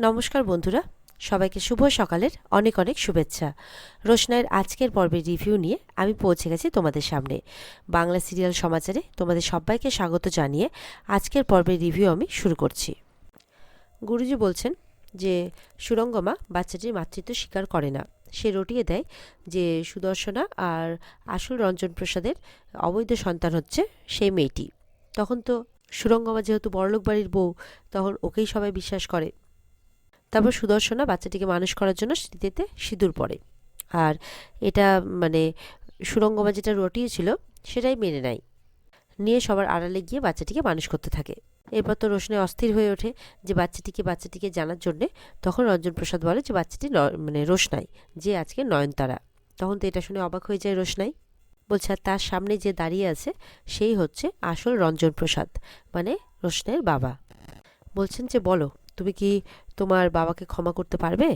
নমস্কার বন্ধুরা, সবাইকে শুভ সকালের অনেক অনেক শুভেচ্ছা। রোশনাইয়ের আজকের পর্বের রিভিউ নিয়ে আমি পৌঁছে গেছি তোমাদের সামনে। বাংলা সিরিয়াল সমাচারে তোমাদের সবাইকে স্বাগত জানিয়ে আজকের পর্বের রিভিউ আমি শুরু করছি। গুরুজি বলছেন যে সুরঙ্গমা বাচ্চাটির মাতৃত্ব স্বীকার করে না। সে রটিয়ে দেয় যে সুদর্শনা আর আসল রঞ্জন প্রসাদের অবৈধ সন্তান হচ্ছে সেই মেয়েটি। তখন তো সুরঙ্গমা যেহেতু বড়লোক বাড়ির বউ, তখন ওকেই সবাই বিশ্বাস করে। তারপর সুদর্শনা বাচ্চাটিকে মানুষ করার জন্য স্মৃতিতে সিঁদুর পড়ে, আর এটা সুরঙ্গমা যেটা রটিয়েছিল সেটাই মেনে নেয়, নিয়ে সবার আড়ালে গিয়ে বাচ্চাটিকে মানুষ করতে থাকে। এরপর তো রোশনাই অস্থির হয়ে ওঠে যে বাচ্চাটিকে জানার জন্যে। তখন রঞ্জন প্রসাদ বলে যে বাচ্চাটি রোশনাই, যে আজকে নয়নতারা। তখন তো এটা শুনে অবাক হয়ে যায় রোশনাই। বলছে আর তার সামনে যে দাঁড়িয়ে আছে সেই হচ্ছে আসল রঞ্জন প্রসাদ, মানে রোশনাইয়ের বাবা। বলছেন যে বলো, তুমি কি তোমার বাবাকে ক্ষমা করতে পারবে?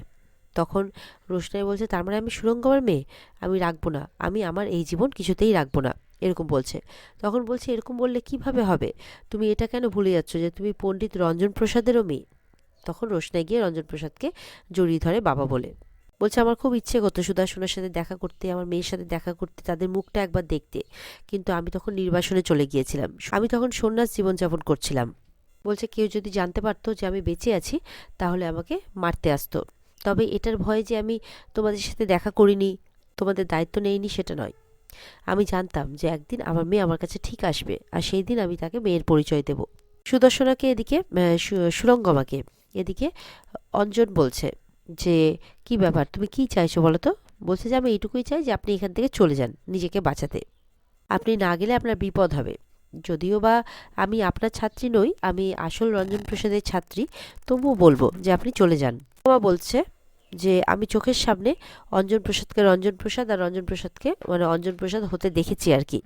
তখন রোশনাই বলছে তার মানে আমি সুরঙ্গমার মেয়ে, আমি রাখবো না, আমি আমার এই জীবন কিছুতেই রাখবো না, এরকম বলছে। তখন বলছে এরকম বললে কিভাবে হবে, তুমি এটা কেন ভুলে যাচ্ছ যে তুমি পণ্ডিত রঞ্জন প্রসাদেরও মেয়ে। তখন রোশনাই গিয়ে রঞ্জন প্রসাদকে জড়িয়ে ধরে বাবা বলে। বলছে আমার খুব ইচ্ছে করতো সুদর্শনের সাথে দেখা করতে, আমার মেয়ের সাথে দেখা করতে, তাদের মুখটা একবার দেখতে, কিন্তু আমি তখন নির্বাসনে চলে গিয়েছিলাম, আমি তখন সন্ন্যাস জীবনযাপন করছিলাম। বলছে কেউ যদি জানতে পারতো যে আমি বেঁচে আছি তাহলে আমাকে মারতে আসতো। তবে এটার ভয়ে যে আমি তোমাদের সাথে দেখা করিনি, তোমাদের দায়িত্ব নেইনি, সেটা নয়। আমি জানতাম যে একদিন আমার মেয়ে আমার কাছে ঠিক আসবে, আর সেই দিন আমি তাকে মেয়ের পরিচয় দেব। সুদর্শনাকে এদিকে সুরঙ্গমাকে এদিকে অঞ্জন বলছে যে কি ব্যাপার, তুমি কি চাইছো বলো তো? বলছে যে আমি এইটুকুই চাই যে আপনি এখান থেকে চলে যান নিজেকে বাঁচাতে। আপনি না গেলে আপনার বিপদ হবে। যদিও বা আমি আপনার ছাত্রী নই, আমি আসল রঞ্জন প্রসাদের ছাত্রী, তবুও বলবো যে আপনি চলে যান। বাবা বলছে যে আমি চোখের সামনে অঞ্জন প্রসাদকে রঞ্জন প্রসাদ আর রঞ্জন প্রসাদকে অঞ্জন প্রসাদ হতে দেখেছি আর কি।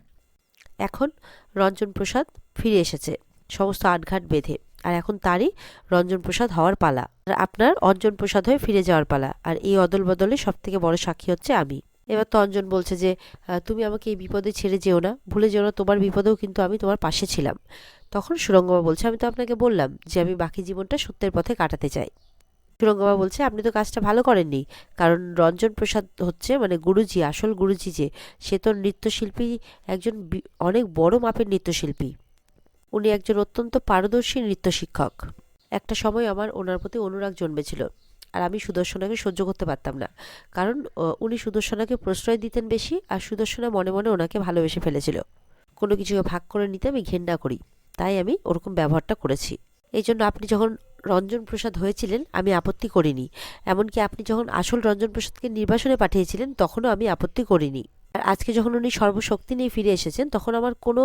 এখন রঞ্জন প্রসাদ ফিরে এসেছে সমস্ত আটঘাট বেঁধে, আর এখন তারই রঞ্জন প্রসাদ হওয়ার পালা, আর আপনার অঞ্জন প্রসাদ হয়ে ফিরে যাওয়ার পালা। আর এই অদল বদলে সব থেকে বড় সাক্ষী হচ্ছে আমি। এবার তো অঞ্জন বলছে যে তুমি আমাকে এই বিপদে ছেড়ে যেও না, ভুলে যেও না, তোমার বিপদেও কিন্তু আমি তোমার পাশে ছিলাম। তখন সুরঙ্গমা বলছে আমি তো আপনাকে বললাম যে আমি বাকি জীবনটা সত্যের পথে কাটাতে চাই। সুরঙ্গমা বলছে আপনি তো কাজটা ভালো করেননি, কারণ রঞ্জন প্রসাদ হচ্ছে গুরুজি, আসল গুরুজি যে, সে তো নৃত্যশিল্পী, একজন অনেক বড় মাপের নৃত্যশিল্পী। উনি একজন অত্যন্ত পারদর্শী নৃত্য শিক্ষক। একটা সময় আমার ওনার প্রতি অনুরাগ জন্মেছিল, আর আমি সুদর্শনাকে সহ্য করতে পারতাম না, কারণ উনি সুদর্শনাকে প্রশ্রয় দিতেন বেশি, আর সুদর্শনা মনে মনে ওনাকে ভালোবেসে ফেলেছিল। কোনো কিছুকে ভাগ করে নিতে আমি ঘেন্না করি, তাই আমি ওরকম ব্যবহারটা করেছি। এই জন্য আপনি যখন রঞ্জন প্রসাদ হয়েছিলেন আমি আপত্তি করিনি, এমনকি আপনি যখন আসল রঞ্জন প্রসাদকে নির্বাসনে পাঠিয়েছিলেন তখনও আমি আপত্তি করিনি। আর আজকে যখন উনি সর্বশক্তি নিয়ে ফিরে এসেছেন তখন আমার কোনো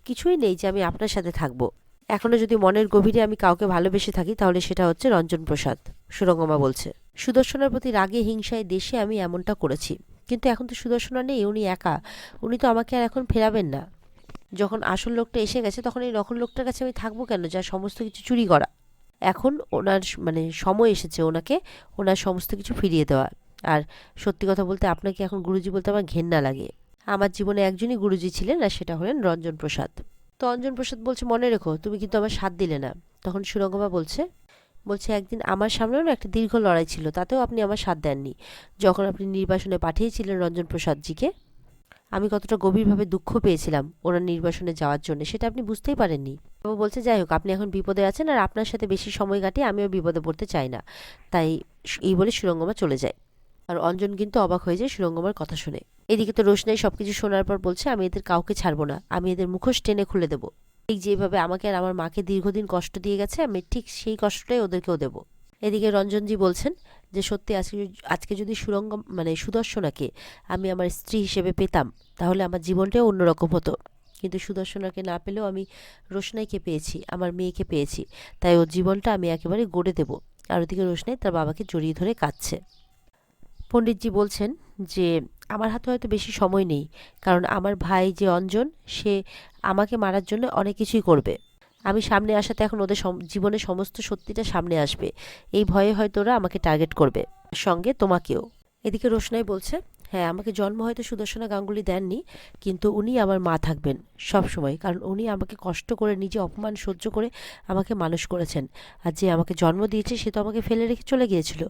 কিছুই নেই যে আমি আপনার সাথে থাকবো। এখনো যদি মনের গভীরে আমি কাউকে ভালোবেসে থাকি তাহলে সেটা হচ্ছে রঞ্জন প্রসাদ, সুরঙ্গমা বলছে। সুদর্শনার প্রতি রাগে হিংসায় দেশে আমি এমনটা করেছি, কিন্তু এখন তো সুদর্শনা নেই, উনি একা, উনি তো আমাকে আর এখন ফেরাবেন না। যখন আসল লোকটা এসে গেছে তখন এই নকল লোকটার কাছে আমি থাকবো কেন, যার সমস্ত কিছু চুরি করা? এখন ওনার সময় এসেছে ওনাকে ওনার সমস্ত কিছু ফিরিয়ে দেওয়া। আর সত্যি কথা বলতে আপনাকে এখন গুরুজি বলতে আমার ঘেন্না লাগে। আমার জীবনে একজনই গুরুজি ছিলেন, আর সেটা হলেন রঞ্জন প্রসাদ। তো অঞ্জন প্রসাদ বলছে মনে রেখো তুমি কিন্তু আমার সাথ দিলে না। তখন সুরঙ্গমা বলছে একদিন আমার সামনেও না একটা দীর্ঘ লড়াই ছিল, তাতেও আপনি আমার সাথ দেননি। যখন আপনি নির্বাসনে পাঠিয়েছিলেন রঞ্জন প্রসাদজিকে, আমি কতটা গভীরভাবে দুঃখ পেয়েছিলাম ওনার নির্বাসনে যাওয়ার জন্য, সেটা আপনি বুঝতেই পারেননি। ও বলছে যাই হোক, আপনি এখন বিপদে আছেন, আর আপনার সাথে বেশি সময় কাটিয়ে আমিও বিপদে পড়তে চাই না। তাই এই বলে সুরঙ্গমা চলে যায়। আর অঞ্জন কিন্তু অবাক হয়ে যায় সুরঙ্গমার কথা শুনে। এদিকে তো রোশনাই সবকিছু শোনার পর বলছে আমি এদের কাউকে ছাড়বো না, আমি এদের মুখোশ টেনে খুলে দেবো। ঠিক যেভাবে আমাকে আর আমার মাকে দীর্ঘদিন কষ্ট দিয়ে গেছে, আমি ঠিক সেই কষ্টটাই ওদেরকেও দেবো। এদিকে রঞ্জনজি বলছেন যে সত্যি আজকে যদি সুদর্শনাকে আমি আমার স্ত্রী হিসেবে পেতাম তাহলে আমার জীবনটাও অন্যরকম হতো, কিন্তু সুদর্শনাকে না পেলেও আমি রোশনাইকে পেয়েছি, আমার মেয়েকে পেয়েছি, তাই ওর জীবনটা আমি একেবারে গড়ে দেব। আর ওদিকে রোশনাই তার বাবাকে জড়িয়ে ধরে কাঁদছে। পণ্ডিতজি বলছেন যে আমার হাতে হয়তো বেশি সময় নেই, কারণ আমার ভাই যে অঞ্জন, সে আমাকে মারার জন্য অনেক কিছুই করবে। আমি সামনে আসাতে এখন ওদের জীবনে সমস্ত সত্যিটা সামনে আসবে, এই ভয়ে হয়তো ওরা আমাকে টার্গেট করবে, সঙ্গে তোমাকেও। এদিকে রোশনাই বলছে হ্যাঁ, আমাকে জন্ম হয়তো সুদর্শনা গাঙ্গুলি দেননি, কিন্তু উনি আমার মা থাকবেন সব সময়, কারণ উনি আমাকে কষ্ট করে নিজে অপমান সহ্য করে আমাকে মানুষ করেছেন। আর যে আমাকে জন্ম দিয়েছে সে তো আমাকে ফেলে রেখে চলে গিয়েছিল।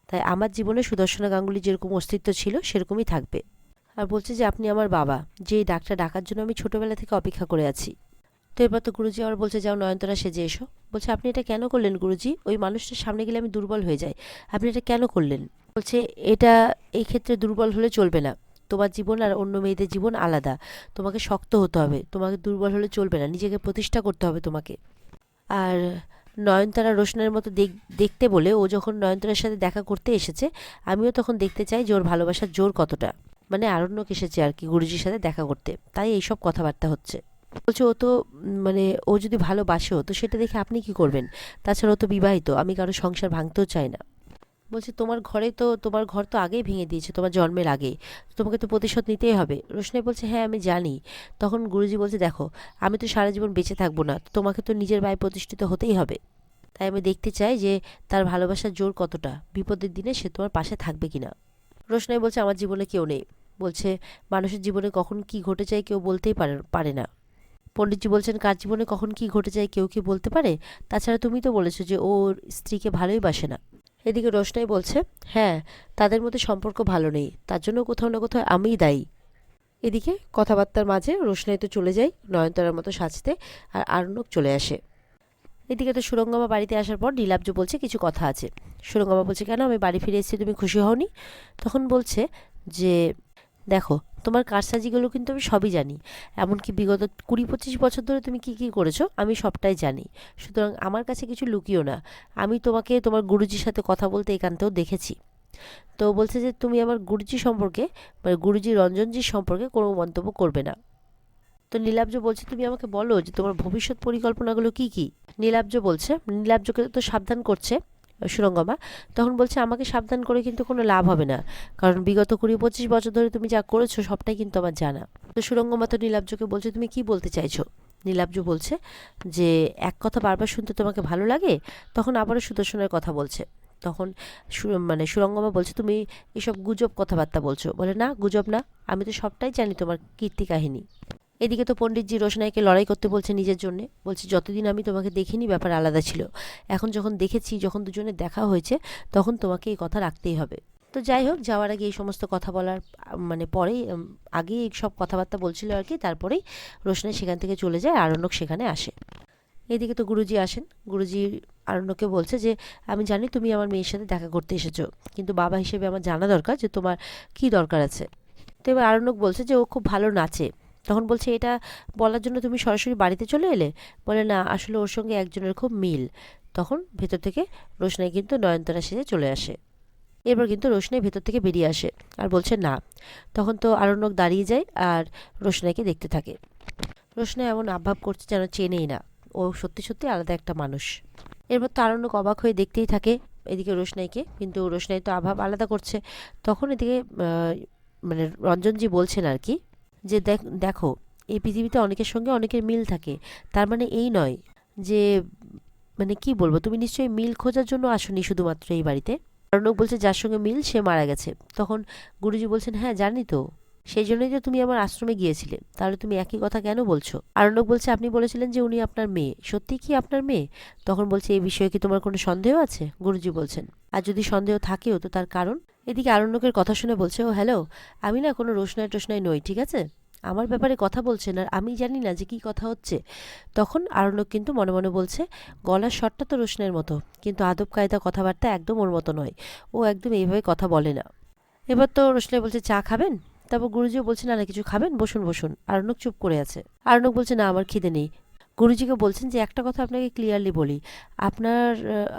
তাই আমার জীবনে সুদর্শনা গাঙ্গুলি যেরকম অস্তিত্ব ছিল সেরকমই থাকবে। আর বলছে যে আপনি আমার বাবা, যে ডাকটা ডাকার জন্য আমি ছোটবেলা থেকে অপেক্ষা করে আছি। তো এবার তো গুরুজি আবার বলছে, যাও নয়নতারা সেজে এসো। বলছে, আপনি এটা কেন করলেন গুরুজি? ওই মানুষটার সামনে গেলে আমি দুর্বল হয়ে যাই, আপনি এটা কেন করলেন? বলছে, এটা এই ক্ষেত্রে দুর্বল হলে চলবে না। তোমার জীবন আর অন্য মেয়েদের জীবন আলাদা। তোমাকে শক্ত হতে হবে, তোমাকে দুর্বল হলে চলবে না, নিজেকে প্রতিষ্ঠা করতে হবে তোমাকে। আর নয়নতারা রোশনের মতো দেখতে বলে ও যখন নয়নতারার সাথে দেখা করতে এসেছে, আমিও তখন দেখতে চাই যে ওর ভালোবাসার জোর কতটা। মানে আরণ্যক এসেছে আর কি গুরুজির সাথে দেখা করতে, তাই এইসব কথাবার্তা হচ্ছে। বলছে, ও তো মানে ও যদি ভালোবাসেও তো সেটা দেখে আপনি কি করবেন? তাছাড়া ও তো বিবাহিত, আমি কারো সংসার ভাঙতেও চাই না। বলছে, তোমার ঘর তো আগেই ভেঙে দিয়েছে, তোমার জন্মের আগে। তোমাকে তো প্রতিশোধ নিতেই হবে। রোশনাই বলছে, হ্যাঁ আমি জানি। তখন গুরুজি বলছে, দেখো আমি তো সারা জীবন বেঁচে থাকবো না, তোমাকে তো নিজের পায়ে প্রতিষ্ঠিত হতেই হবে। তাই আমি দেখতে চাই যে তার ভালোবাসার জোর কতটা, বিপদের দিনে সে তোমার পাশে থাকবে কিনা। রোশনাই বলছে, আমার জীবনে কেউ নেই। বলছে, মানুষের জীবনে কখন কি ঘটে যায় কেউ বলতেই পারে না। পণ্ডিতজি বলছেন, কার জীবনে কখন কি ঘটে যায় কেউ কি বলতে পারে? তাছাড়া তুমি তো বলেছো যে ওর স্ত্রীকে ভালোই বাসে না। এদিকে রোশনাই বলছে, হ্যাঁ, তাদের মধ্যে সম্পর্ক ভালো নেই, তার জন্য কোথাও না কোথাও আমিই দায়ী। এদিকে কথাবার্তার মাঝে রোশনাই তো চলে যায় নয়নতারার মতো সাজতে, আর আরণ্যক চলে আসে। এদিকে তো সুরঙ্গমা বাড়িতে আসার পর নীলাব্জ বলছে কিছু কথা আছে। সুরঙ্গমা বলছে, কেন, আমি বাড়ি ফিরে এসেছি, তুমি খুশি হওনি? তখন বলছে যে, দেখো, তোমার কারসাজিগুলো কিন্তু আমি সবই জানি। এমনকি বিগত 20-25 বছর ধরে তুমি কি কি করেছো আমি সবটাই জানি। সুতরাং আমার কাছে কিছু লুকিও না। আমি তোমাকে তোমার গুরুজির সাথে কথা বলতে একান্তেও দেখেছি। তো বলছে যে তুমি আমার গুরুজি সম্পর্কে, মানে গুরুজি রঞ্জনজির সম্পর্কে কোনো মন্তব্য করবে না। তো নীলাব্জ বলছে, তুমি আমাকে বলো যে তোমার ভবিষ্যৎ পরিকল্পনাগুলো কি কি? নীলাব্জ বলছে, নীলাব্জকে তো সাবধান করছে সুরঙ্গমা। তখন বলছে, আমাকে সাবধান করে কিন্তু কোনো লাভ হবে না, কারণ বিগত 20-25 বছর ধরে তুমি যা করেছো সবটাই কিন্তু আমার জানা। তো সুরঙ্গমা তো নীলাব্জকে বলছে, তুমি কি বলতে চাইছো? নীলাব্জ বলছে যে, এক কথা বারবার শুনতে তোমাকে ভালো লাগে? তখন আবারও সুদর্শনের কথা বলছে। তখন মানে সুরঙ্গমা বলছে, তুমি এসব গুজব কথাবার্তা বলছো। বলে, না গুজব না, আমি তো সবটাই জানি তোমার কীর্তি কাহিনী। এদিকে তো পণ্ডিতজি রোশনাইকে লড়াই করতে বলছে নিজের জন্যে। বলছে, যতদিন আমি তোমাকে দেখিনি ব্যাপার আলাদা ছিল, এখন যখন দেখেছি, যখন দুজনে দেখা হয়েছে, তখন তোমাকে এই কথা রাখতেই হবে। তো যাই হোক, যাওয়ার আগে এই সমস্ত কথা বলার মানে পরেই আগেই এই সব কথাবার্তা বলছিল আর কি, তারপরেই রোশনাই সেখান থেকে চলে যায়, আরণ্যক সেখানে আসে। এদিকে তো গুরুজি আসেন। গুরুজি আরণ্যককে বলছে যে, আমি জানি তুমি আমার মেয়ের সাথে দেখা করতে এসেছো, কিন্তু বাবা হিসেবে আমার জানা দরকার যে তোমার কি দরকার আছে। তো এবার আরণ্যক বলছে যে ও খুব ভালো নাচে। তখন বলছে, এটা বলার জন্য তুমি সরাসরি বাড়িতে চলে এলে? বলে, না, আসলে ওর সঙ্গে একজনের খুব মিল। তখন ভেতর থেকে রোশনাই কিন্তু নয়নতারা সেজে চলে আসে। এরপর কিন্তু রোশনাই ভেতর থেকে বেরিয়ে আসে আর বলছে না। তখন তো আরণ্যক দাঁড়িয়ে যায় আর রোশনাইকে দেখতে থাকে। রোশনাই এমন আবভাব করছে যেন চেনেই না, ও সত্যি সত্যি আলাদা একটা মানুষ। এরপর তো আরণ্যক অবাক হয়ে দেখতেই থাকে এদিকে রোশনাইকে, কিন্তু রোশনাই তো আভাব আলাদা করছে। তখন এদিকে মানে রঞ্জনজি বলছেন আর কি, যে দেখো, এই পৃথিবীতে অনেকের সঙ্গে অনেকের মিল থাকে, তার মানে এই নয় যে, মানে কি বলবো, তুমি নিশ্চয়ই মিল খোঁজার জন্য আসোনি শুধুমাত্র এই বাড়িতে। অর্ণব বলছে, যার সঙ্গে মিল সে মারা গেছে। তখন গুরুজি বলছেন, হ্যাঁ জানি তো, সেই জন্যই তো তুমি আমার আশ্রমে গিয়েছিলে, তাহলে তুমি একই কথা কেন বলছো? আরণ্যক বলছে, আপনি বলেছিলেন যে উনি আপনার মেয়ে, সত্যি কি আপনার মেয়ে? তখন বলছে, এই বিষয়ে কি তোমার কোনো সন্দেহ আছে? গুরুজি বলছেন, আর যদি সন্দেহ থাকেও তো তার কারণ। এদিকে আরণ্যকের কথা শুনে বলছে, ও হ্যালো, আমি না কোনো রোশনাই টোশনাই নই, ঠিক আছে? আমার ব্যাপারে কথা বলছেন আর আমি জানি না যে কি কথা হচ্ছে। তখন আরণ্যক কিন্তু মনে মনে বলছে, গলার স্বরটা তো রোশনের মতো, কিন্তু আদব কায়দা কথাবার্তা একদম ওর মতো নয়, ও একদম এইভাবে কথা বলে না। এবার তো রোশনাই বলছে, চা খাবেন? তারপর গুরুজিও বলছে, না না, কিছু খাবেন, বসুন বসুন। আরণ্যক চুপ করে আছে। আরণ্যক বলছে, না আমার খিদে নেই। গুরুজিকে বলছেন যে, একটা কথা আপনাকে ক্লিয়ারলি বলি, আপনার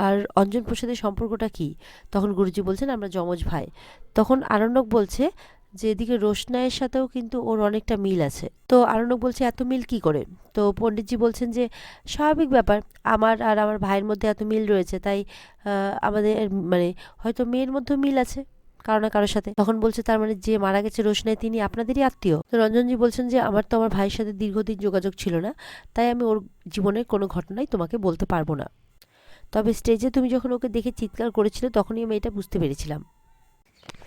আর অঞ্জন প্রসাদের সম্পর্কটা কি? তখন গুরুজি বলছেন, আমরা যমজ ভাই। তখন আরণ্যক বলছে যে, এদিকে রোশনাইয়ের সাথেও কিন্তু ওর অনেকটা মিল আছে। তো আরণ্যক বলছে, এত মিল কি করে? তো পণ্ডিতজি বলছেন যে, স্বাভাবিক ব্যাপার, আমার আর আমার ভাইয়ের মধ্যে এত মিল রয়েছে, তাই আমাদের মানে হয়তো মেয়ের মধ্যেও মিল আছে কারো না কারোর সাথে। তখন বলছে, তার মানে যে মারা গেছে রোশনাই, তিনি আপনাদেরই আত্মীয়? তো রঞ্জনজি বলছেন যে, আমার তো আমার ভাইয়ের সাথে দীর্ঘদিন যোগাযোগ ছিল না, তাই আমি ওর জীবনের কোনো ঘটনাই তোমাকে বলতে পারবো না। তবে স্টেজে তুমি যখন ওকে দেখে চিৎকার করেছিলে তখনই আমি এটা বুঝতে পেরেছিলাম।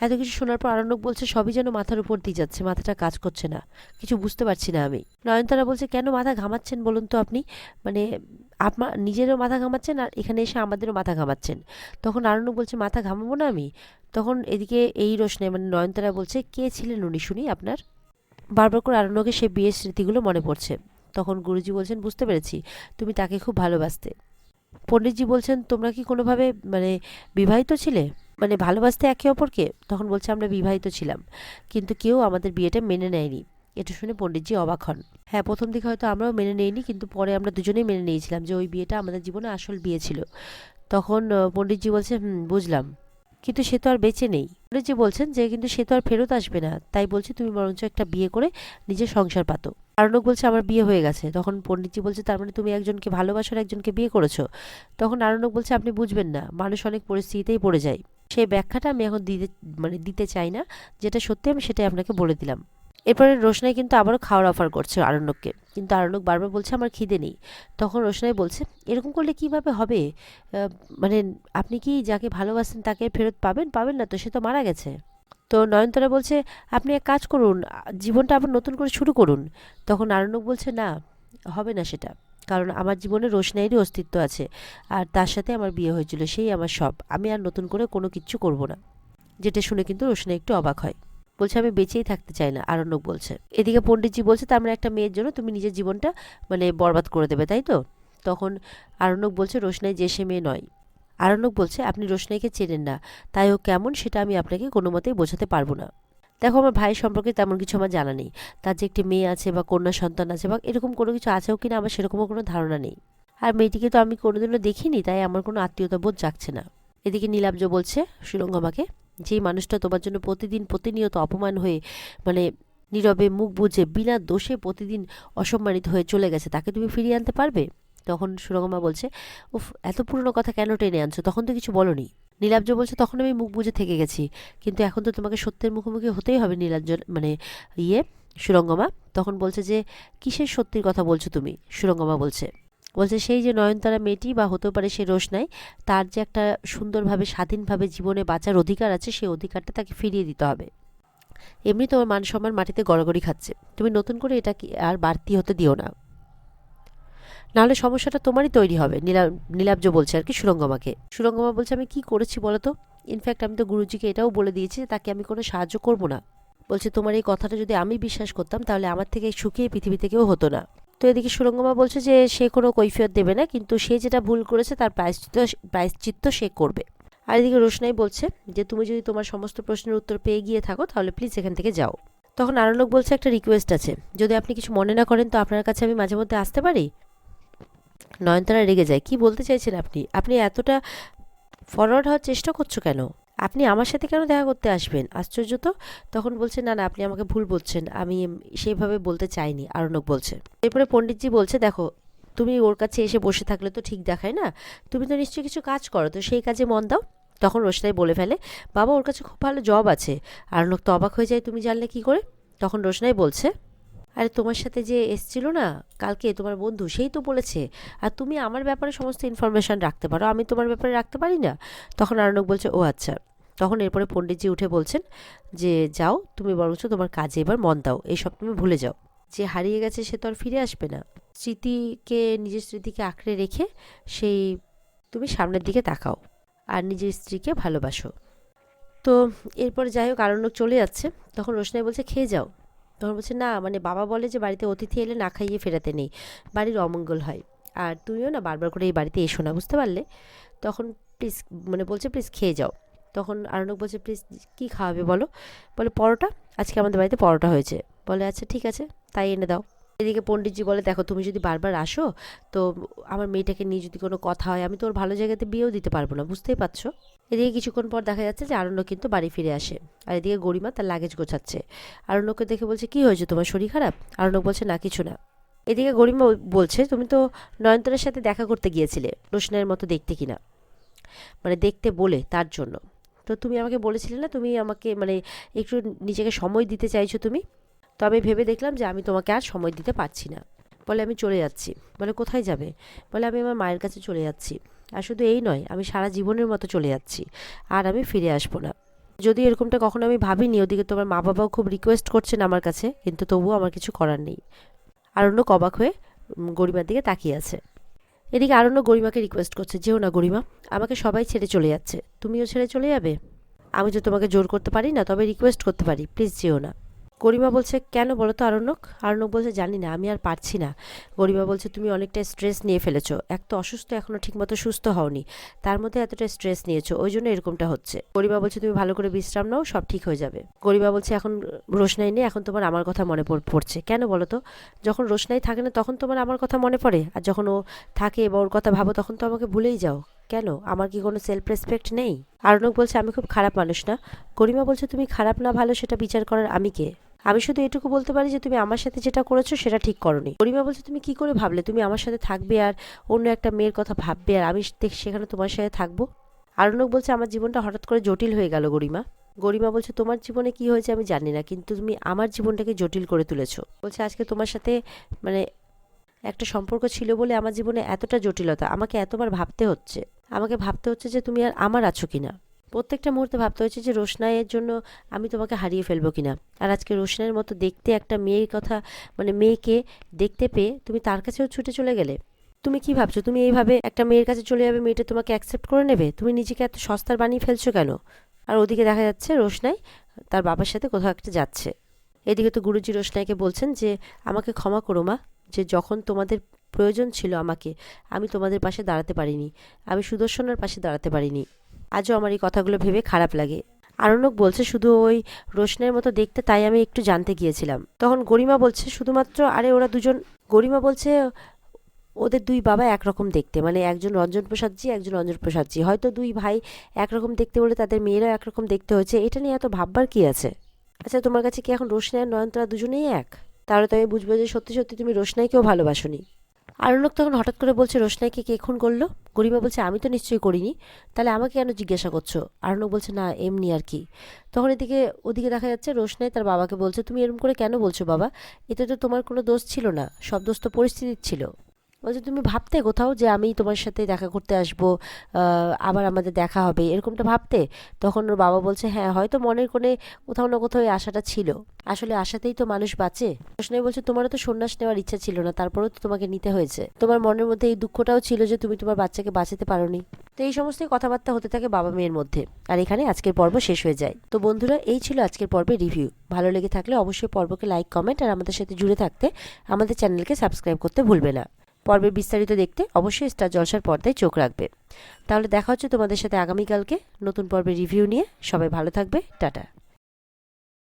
এত কিছু শোনার পর আরণ্যক বলছে সবই যেন মাথার উপর দিয়ে যাচ্ছে, মাথাটা কাজ করছে না, কিছু বুঝতে পারছি না আমি। নয়নতারা বলছে কেন মাথা ঘামাচ্ছেন বলুন তো আপনি, মানে আপনার নিজেরও মাথা ঘামাচ্ছেন আর এখানে এসে আমাদেরও মাথা ঘামাচ্ছেন। তখন আরণ্যক বলছে মাথা ঘামাবো না আমি। তখন এদিকে এই রোশনাই মানে নয়নতারা বলছে কে ছিলেন উনি শুনি আপনার। বারবার করে আরণ্যকের সে বিয়ের স্মৃতিগুলো মনে পড়ছে। তখন গুরুজি বলছেন বুঝতে পেরেছি, তুমি তাকে খুব ভালোবাসতে। পণ্ডিতজি বলছেন তোমরা কি কোনোভাবে মানে বিবাহিত ছিলে, মানে ভালোবাসতে একে অপরকে? তখন বলছে আমরা বিবাহিত ছিলাম, কিন্তু কেউ আমাদের বিয়েটা মেনে নেয়নি। এটা শুনে পণ্ডিতজি অবাক হন। হ্যাঁ, প্রথম দিকে হয়তো আমরাও মেনে নেইনি, কিন্তু পরে আমরা দুজনেই মেনে নিয়েছিলাম যে ওই বিয়েটা আমাদের জীবনে আসল বিয়ে ছিল। তখন পণ্ডিতজি বলছে বুঝলাম, কিন্তু সে তো আর বেঁচে নেই। পণ্ডিতজি বলছেন যে কিন্তু সে তো আর ফেরত আসবে না, তাই বলছি তুমি বরঞ্চ একটা বিয়ে করে নিজের সংসার পাতো। আরণ্যক বলছে আমার বিয়ে হয়ে গেছে। তখন পণ্ডিতজি বলছে তার মানে তুমি একজনকে ভালোবাসার একজনকে বিয়ে করেছো। তখন আরণ্যক বলছে আপনি বুঝবেন না, মানুষ অনেক পরিস্থিতিতেই পড়ে যায়। সেই ব্যাখ্যাটা আমি এখন দিতে চাই না, যেটা সত্যি আমি সেটাই আপনাকে বলে দিলাম। এরপরে রোশনাই কিন্তু আবারও খাওয়ার অফার করছে আরণ্যককে, কিন্তু আরণ্যক বারবার বলছে আমার খিদে নেই। তখন রোশনাই বলছে এরকম করলে কিভাবে হবে, মানে আপনি কি যাকে ভালোবাসেন তাকে ফেরত পাবেন? পাবেন না তো, সে তো মারা গেছে। তো নয়নতারা বলছে আপনি এক কাজ করুন, জীবনটা আবার নতুন করে শুরু করুন। তখন আরণ্যক বলছে না, হবে না সেটা, কারণ আমার জীবনে রোশনাইয়েরই অস্তিত্ব আছে, আর তার সাথে আমার বিয়ে হয়েছিল, সেই আমার সব, আমি আর নতুন করে কোনো কিচ্ছু করব না। যেটা শুনে কিন্তু রোশনাই একটু অবাক হয়, বলছে আমি বেঁচেই থাকতে চাই না, আরণ্যক বলছে। এদিকে পণ্ডিতজি বলছে তার মানে একটা মেয়ের জন্য তুমি নিজের জীবনটা মানে বরবাদ করে দেবে, তাই তো? তখন আরণ্যক বলছে রোশনাই যে সে মেয়ে নয়। আরণ্যক বলছে আপনি রোশনাইকে চেনেন না, তাই ও কেমন সেটা আমি আপনাকে কোনো মতেই বোঝাতে পারবো না। দেখো আমার ভাই সম্পর্কে তেমন কিছু আমার জানা নেই, তার যে একটি মেয়ে আছে বা কন্যা সন্তান আছে বা এরকম কোনো কিছু আছেও কিনা আমার সেরকমও কোনো ধারণা নেই। আর মেয়েটিকে তো আমি কোনোদিনও দেখিনি, তাই আমার কোনো আত্মীয়তা বোধ জাগছে না। এদিকে নীলাব্জ বলছে সুরঙ্গমাকে, যেই মানুষটা তোমার জন্য প্রতিদিন প্রতিনিয়ত অপমান হয়ে মানে নীরবে মুখ বুজে বিনা দোষে প্রতিদিন অসম্মানিত হয়ে চলে গেছে, তাকে তুমি ফিরিয়ে আনতে পারবে? তখন সুরঙ্গমা বলছে উফ, এত পুরনো কথা কেন টেনে আনছো, তখন তো কিছু বলনি। নীলাব্জ বলছে তখন আমি মুখ বুজে থেকে গেছি, কিন্তু এখন তো তোমাকে সত্যের মুখোমুখি হতেই হবে নীলাঞ্জন মানে সুরঙ্গমা। তখন বলছে যে কিসের সত্যির কথা বলছো তুমি? সুরঙ্গমা বলছে বলছে সেই যে নয়নতারা মেয়েটি বা হতেও পারে সে রোশনাই, তার যে একটা সুন্দরভাবে স্বাধীনভাবে জীবনে বাঁচার অধিকার আছে, সেই অধিকারটা তাকে ফিরিয়ে দিতে হবে। এমনি তোমার মান সম্মান মাটিতে গড়াগড়ি খাচ্ছে, তুমি নতুন করে এটা কি আর বাড়তি হতে দিও না, নাহলে সমস্যাটা তোমারই তৈরি হবে। নীলাব্জ বলছে আর কি সুরঙ্গমাকে। সুরঙ্গমা বলছে আমি কি করেছি বলো তো? ইনফ্যাক্ট আমি তো গুরুজিকে এটাও বলে দিয়েছি যে তাকে আমি কোনো সাহায্য করব না। বলছে তোমার এই কথাটা যদি আমি বিশ্বাস করতাম তাহলে আমার থেকে সুখী এই পৃথিবীতে কেউ হতো না। তো এদিকে সুরঙ্গমা বলছে যে সে কোনো কৈফিয়ত দেবে না, কিন্তু সে যেটা ভুল করেছে তার প্রায়শ্চিত্ত সে করবে। আর এদিকে রোশনাই বলছে যে তুমি যদি তোমার সমস্ত প্রশ্নের উত্তর পেয়ে গিয়ে থাকো তাহলে প্লিজ এখান থেকে যাও। তখন আরণ্যক বলছে একটা রিকোয়েস্ট আছে, যদি আপনি কিছু মনে না করেন তো আপনার কাছে আমি মাঝে মধ্যে আসতে পারি? নয়নতারা রেগে যায়, কি বলতে চাইছেন আপনি? আপনি এতটা ফরওয়ার্ড হওয়ার চেষ্টা করছো কেন? আপনি আমার সাথে কেন দেখা করতে আসবেন? আশ্চর্য তো। তখন বলছে না না, আপনি আমাকে ভুল বলছেন, আমি সেইভাবে বলতে চাইনি, আরণ্যক বলছে। এরপরে পণ্ডিতজি বলছে দেখো, তুমি ওর কাছে এসে বসে থাকলে তো ঠিক দেখায় না, তুমি তো নিশ্চয়ই কিছু কাজ করো, তো সেই কাজে মন দাও। তখন রোশনাই বলে ফেলে বাবা ওর কাছে খুব ভালো জব আছে। আরণ্যক তো অবাক হয়ে যায়, তুমি জানলে কি করে? তখন রোশনাই বলছে আরে তোমার সাথে যে এসছিল না কালকে তোমার বন্ধু, সেই তো বলেছে, আর তুমি আমার ব্যাপারে সমস্ত ইনফরমেশান রাখতে পারো, আমি তোমার ব্যাপারে রাখতে পারি না। তখন আরণ্যক বলছে ও আচ্ছা। তখন এরপরে পণ্ডিতজি উঠে বলছেন যে যাও তুমি বরঞ্চ তোমার কাজে এবার মন দাও, এইসব তুমি ভুলে যাও। যে হারিয়ে গেছে সে তো আর ফিরে আসবে না, নিজের স্মৃতিকে আঁকড়ে রেখে সেই তুমি সামনের দিকে তাকাও আর নিজের স্ত্রীকে ভালোবাসো। তো এরপরে যাই হোক আরণ্যক চলে যাচ্ছে, তখন রোশনাই বলছে খেয়ে যাও। তখন বলছে না, মানে বাবা বলে যে বাড়িতে অতিথি এলে না খাইয়ে ফেরাতে নেই, বাড়ির অমঙ্গল হয়, আর তুমিও না বারবার করে এই বাড়িতে এসো না, বুঝতে পারলে? তখন প্লিজ মানে বলছে প্লিজ খেয়ে যাও। তখন আরণ্যক বলছে প্লিজ কী খাওয়াবে বলো? বলে পরোটা, আজকে আমাদের বাড়িতে পরোটা হয়েছে। বলে আচ্ছা ঠিক আছে, তাই এনে দাও। এদিকে পণ্ডিতজি বলে দেখো তুমি যদি বারবার আসো তো আমার মেয়েটাকে নিয়ে যদি কোনো কথা হয় আমি তো ওর ভালো জায়গাতে বিয়েও দিতে পারবো না, বুঝতেই পারছো। এদিকে কিছুক্ষণ পর দেখা যাচ্ছে যে আরণ্যক কিন্তু বাড়ি ফিরে আসে, আর এদিকে গরিমা তার লাগেজ গোছাচ্ছে। আরণ্যককে দেখে বলছে কি হয়েছে, তোমার শরীর খারাপ? আরণ্যক বলছে না কিছু না। এদিকে গরিমা বলছে তুমি তো নয়নতারার সাথে দেখা করতে গিয়েছিলে, রোশনাইয়ের মতো দেখতে কিনা, মানে দেখতে বলে তার জন্য। তো তুমি আমাকে বলেছিলে না তুমি আমাকে মানে একটু নিজেকে সময় দিতে চাইছো তুমি, তো আমি ভেবে দেখলাম যে আমি তোমাকে আর সময় দিতে পারছি না। বলে আমি চলে যাচ্ছি। বলে কোথায় যাবে? বলে আমি আমার মায়ের কাছে চলে যাচ্ছি, আর শুধু এই নয় আমি সারা জীবনের মতো চলে যাচ্ছি, আর আমি ফিরে আসবো না। যদি এরকমটা কখনো আমি ভাবিনি, ওদিকে তোমার মা বাবাও খুব রিকোয়েস্ট করছেন আমার কাছে, কিন্তু তবুও আমার কিছু করার নেই। আরণ্যক অবাক হয়ে গরিমার দিকে তাকিয়ে আছে। এদিকে আরণ্যক গরিমাকে রিকোয়েস্ট করছে, যেও না গরিমা, আমাকে সবাই ছেড়ে চলে যাচ্ছে, তুমিও ছেড়ে চলে যাবে? আমি তো তোমাকে জোর করতে পারি না, তবে রিকোয়েস্ট করতে পারি, প্লিজ যেও না। গরিমা বলছে, কেন বলো তো আরণ্যক? আরণ্যক বলছে, জানি না, আমি আর পারছি না। গরিমা বলছে, তুমি অনেকটা স্ট্রেস নিয়ে ফেলেছো, এক তো অসুস্থ, এখনো ঠিকমতো সুস্থ হওনি, তার মধ্যে এতটা স্ট্রেস নিয়েছো, ওই জন্য এরকমটা হচ্ছে। গরিমা বলছে, তুমি ভালো করে বিশ্রাম নাও, সব ঠিক হয়ে যাবে। গরিমা বলছে, এখন রোশনাই নেই, এখন তোমার আমার কথা মনে পড়ছে কেন বলো তো? যখন রোশনাই থাকে না তখন তোমার আমার কথা মনে পড়ে, আর যখন ও থাকে বা ওর কথা ভাবো তখন তো আমাকে ভুলেই যাও। কেন, আমার কি কোনো সেলফ রেসপেক্ট নেই? আরণ্যক বলছে, আমি খুব খারাপ মানুষ না। গরিমা বলছে, তুমি খারাপ না ভালো সেটা বিচার করার আমি কে? আমি শুধু এটুকু বলতে পারি যে তুমি আমার সাথে যেটা করেছো সেটা ঠিক করোনি। গরিমা বলছে, তুমি কি করে ভাবলে তুমি আমার সাথে থাকবে আর অন্য একটা মেয়ের কথা ভাববে আর আমি সেখানে তোমার সাথে থাকবো? আরণ্যক বলছে, আমার জীবনটা হঠাৎ করে জটিল হয়ে গেল গরিমা। গরিমা বলছে, তোমার জীবনে কি হয়েছে আমি জানি না, কিন্তু তুমি আমার জীবনটাকে জটিল করে তুলেছো। বলছে, আজকে তোমার সাথে মানে একটা সম্পর্ক ছিল বলে আমার জীবনে এতটা জটিলতা, আমাকে এতবার ভাবতে হচ্ছে, আমাকে ভাবতে হচ্ছে যে তুমি আর আমার আছো কিনা। প্রত্যেকটা মুহূর্তে ভাবতে হচ্ছে যে রোশনাইয়ের জন্য আমি তোমাকে হারিয়ে ফেলবো কিনা। আর আজকে রোশনাইয়ের মতো দেখতে একটা মেয়ের কথা, মেয়েকে দেখতে পেয়ে তুমি তার কাছেও ছুটে চলে গেলে। তুমি কি ভাবছো তুমি এইভাবে একটা মেয়ের কাছে চলে যাবে, মেয়েটা তোমাকে অ্যাকসেপ্ট করে নেবে? তুমি নিজেকে এত সস্তার বানিয়ে ফেলছো কেন? আর ওদিকে দেখা যাচ্ছে রোশনাই তার বাবার সাথে কোথাও একটা যাচ্ছে। এদিকে তো গুরুজি রোশনাইকে বলছেন যে, আমাকে ক্ষমা করো মা, যে যখন তোমাদের প্রয়োজন ছিল আমাকে, আমি তোমাদের পাশে দাঁড়াতে পারিনি, আমি সুদর্শনের পাশে দাঁড়াতে পারিনি। আজও আমার এই কথাগুলো ভেবে খারাপ লাগে। আরণ্যক বলছে, শুধু ওই রোশনের মতো দেখতে, তাই আমি একটু জানতে গিয়েছিলাম। তখন গরিমা বলছে, শুধুমাত্র, আরে ওরা দুজন, গরিমা বলছে ওদের দুই বাবা একরকম দেখতে, একজন রঞ্জন প্রসাদজি, একজন অঞ্জন প্রসাদজি, হয়তো দুই ভাই একরকম দেখতে বলে তাদের মেয়েরাও একরকম দেখতে হয়েছে, এটা নিয়ে এত ভাববার কি আছে? আচ্ছা, তোমার কাছে কি এখন রোশনাই আর নয়নতারা দুজনেই এক? তাহলে তো আমি বুঝবো যে সত্যি সত্যি তুমি রোশনাইকেও ভালোবাসোনি। আরণ্যক তখন হঠাৎ করে বলছে, রোশনাইকে কে খুন করলো? গরিমা বলছে, আমি তো নিশ্চয়ই করিনি, তাহলে আমাকে কেন জিজ্ঞাসা করছো? আরণ্যক বলছে, না এমনি আর কি। তখন ওদিকে দেখা যাচ্ছে রোশনাই তার বাবাকে বলছে, তুমি এরকম করে কেন বলছো বাবা? এতে তো তোমার কোনো দোষ ছিল না, সব দোষ তো পরিস্থিতির ছিল। বলছে, তুমি ভাবতে কোথাও যে আমি তোমার সাথে দেখা করতে আসবো, আবার আমাদের দেখা হবে, এরকমটা ভাবতে? তখন ওর বাবা বলছে, হ্যাঁ হয়তো মনের কোণে কোথাও না কোথাও এই আশাটা ছিল, আসলে আশাতেই তো মানুষ বাঁচে। রোশনাই বলছে, তোমারও তো সন্ন্যাস নেওয়ার ইচ্ছা ছিল না, তারপরেও তো তোমাকে নিতে হয়েছে, তোমার মনের মধ্যে এই দুঃখটাও ছিল যে তুমি তোমার বাচ্চাকে বাঁচাতে পারোনি। তো এই সমস্ত কথাবার্তা হতে থাকে বাবা মেয়ের মধ্যে। আর এখানে আজকের পর্ব শেষ হয়ে যায়। তো বন্ধুরা, এই ছিল আজকের পর্বের রিভিউ। ভালো লেগে থাকলে অবশ্যই পর্বকে লাইক, কমেন্ট আর আমাদের সাথে জুড়ে থাকতে আমাদের চ্যানেলকে সাবস্ক্রাইব করতে ভুলবে না। পর্বের বিস্তারিত দেখতে অবশ্যই স্টার জলসার পর্দায় চোখ রাখবে। তাহলে দেখা হচ্ছে তোমাদের সাথে আগামীকালকে নতুন পর্বের রিভিউ নিয়ে। সবাই ভালো থাকবে, টাটা।